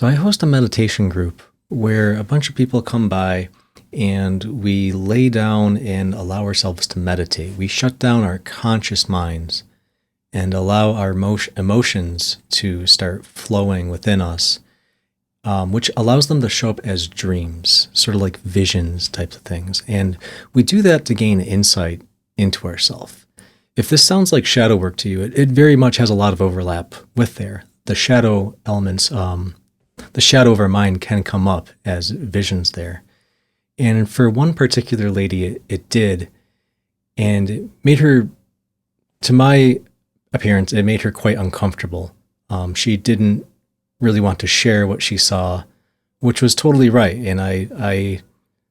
So I host a meditation group where a bunch of people come by and we lay down and allow ourselves to meditate. We shut down our conscious minds and allow our emotions to start flowing within us, which allows them to show up as dreams, sort of like visions types of things. And we do that to gain insight into ourselves. If this sounds like shadow work to you, it very much has a lot of overlap with there. The shadow elements, the shadow of our mind can come up as visions there. And for one particular lady, it did. And it made her, to my appearance, it made her quite uncomfortable. She didn't really want to share what she saw, which was totally right. And I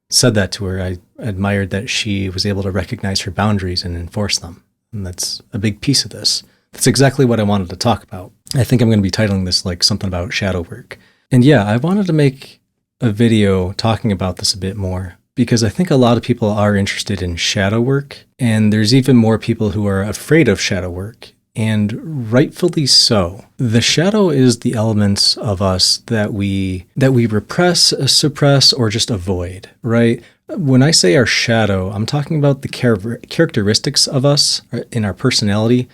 said that to her. I admired that she was able to recognize her boundaries and enforce them. And that's a big piece of this. That's exactly what I wanted to talk about. I think I'm going to be titling this like something about shadow work. And yeah, I wanted to make a video talking about this a bit more because I think a lot of people are interested in shadow work, and there's even more people who are afraid of shadow work, and rightfully so. The shadow is the elements of us that we repress, suppress, or just avoid, right? When I say our shadow, I'm talking about the characteristics of us in our personality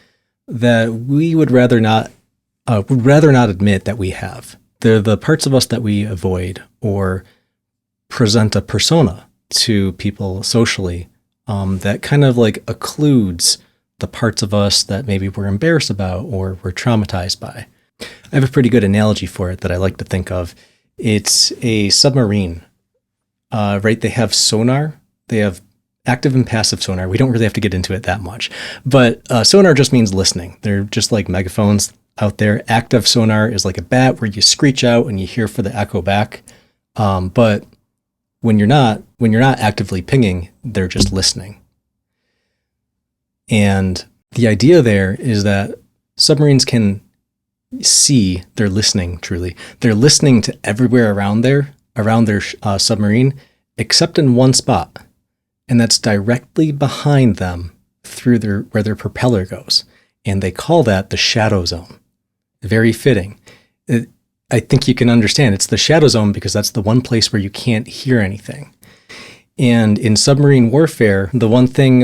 that we would rather not admit that we have. They're the parts of us that we avoid or present a persona to people socially that kind of like occludes the parts of us that maybe we're embarrassed about or we're traumatized by. I have a pretty good analogy for it that I like to think of. It's a submarine, right? They have sonar. They have active and passive sonar. We don't really have to get into it that much, but sonar just means listening. They're just like megaphones out there. Active sonar is like a bat where you screech out and you hear for the echo back. But when you're not actively pinging, they're just listening. And the idea there is that submarines can see, they're listening truly. They're listening to everywhere around their submarine, except in one spot. And that's directly behind them through where their propeller goes. And they call that the shadow zone. Very fitting. I think you can understand it's the shadow zone because that's the one place where you can't hear anything. And in submarine warfare, the one thing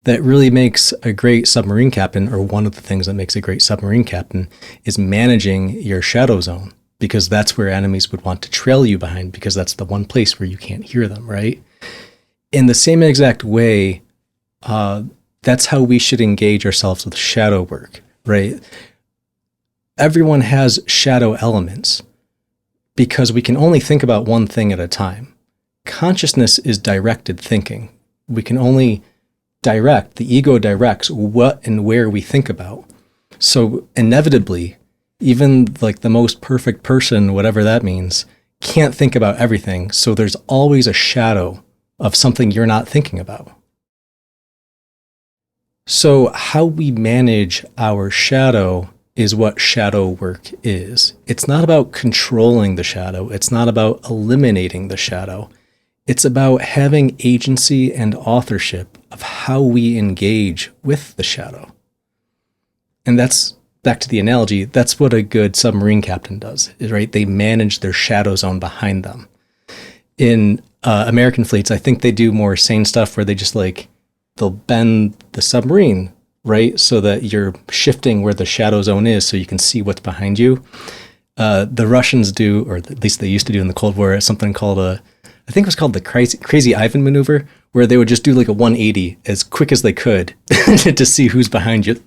that really makes a great submarine captain, or one of the things that makes a great submarine captain, is managing your shadow zone, because that's where enemies would want to trail you behind, because that's the one place where you can't hear them, right? In the same exact way, that's how we should engage ourselves with shadow work, right? Everyone has shadow elements because we can only think about one thing at a time. Consciousness is directed thinking. We can only the ego directs what and where we think about. So inevitably, even like the most perfect person, whatever that means, can't think about everything. So there's always a shadow of something you're not thinking about. So how we manage our shadow is what shadow work is. It's not about controlling the shadow. It's not about eliminating the shadow. It's about having agency and authorship of how we engage with the shadow. And that's, back to the analogy, that's what a good submarine captain does, right? They manage their shadow zone behind them. In American fleets, I think they do more sane stuff where they just they'll bend the submarine, right? So that you're shifting where the shadow zone is so you can see what's behind you. The Russians do, or at least they used to do in the Cold War, something called I think it was called the Crazy Ivan maneuver, where they would just do like a 180 as quick as they could to see who's behind you.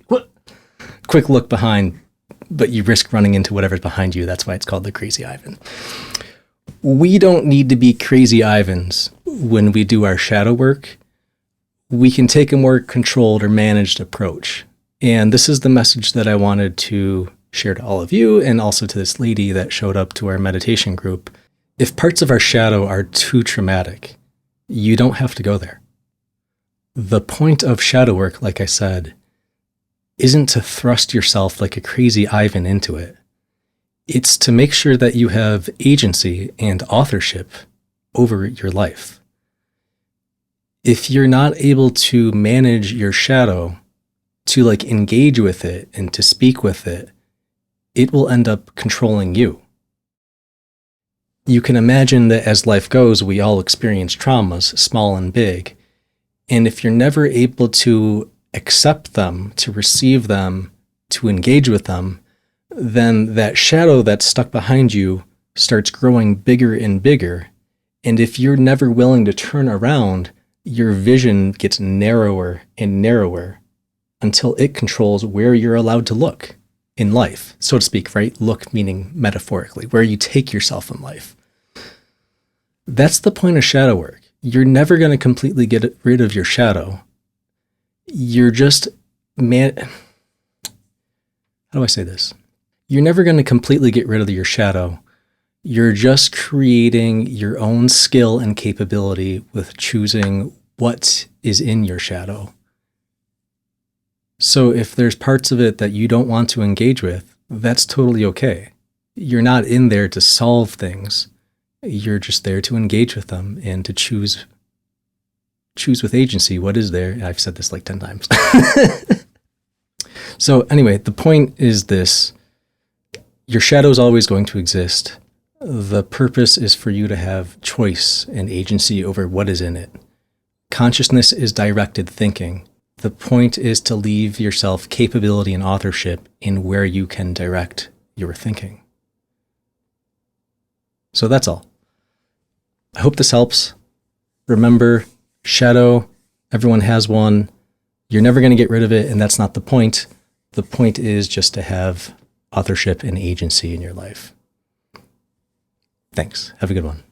Quick look behind, but you risk running into whatever's behind you. That's why it's called the Crazy Ivan. We don't need to be crazy Ivans when we do our shadow work. We can take a more controlled or managed approach. And this is the message that I wanted to share to all of you and also to this lady that showed up to our meditation group. If parts of our shadow are too traumatic, you don't have to go there. The point of shadow work, like I said, isn't to thrust yourself like a crazy Ivan into it. It's to make sure that you have agency and authorship over your life. If you're not able to manage your shadow, to engage with it and to speak with it, it will end up controlling you. You can imagine that as life goes, we all experience traumas, small and big. And if you're never able to accept them, to receive them, to engage with them, then that shadow that's stuck behind you starts growing bigger and bigger. And if you're never willing to turn around, your vision gets narrower and narrower until it controls where you're allowed to look in life, so to speak, right? Look meaning metaphorically, where you take yourself in life. That's the point of shadow work. You're never going to completely get rid of your shadow. You're just, how do I say this? You're never going to completely get rid of your shadow. You're just creating your own skill and capability with choosing what is in your shadow. So if there's parts of it that you don't want to engage with, that's totally okay. You're not in there to solve things. You're just there to engage with them and to choose with agency what is there. I've said this like 10 times. So anyway, the point is this. Your shadow is always going to exist. The purpose is for you to have choice and agency over what is in it. Consciousness is directed thinking. The point is to leave yourself capability and authorship in where you can direct your thinking. So that's all. I hope this helps. Remember, shadow, everyone has one. You're never going to get rid of it, and that's not the point. The point is just to have authorship and agency in your life. Thanks. Have a good one.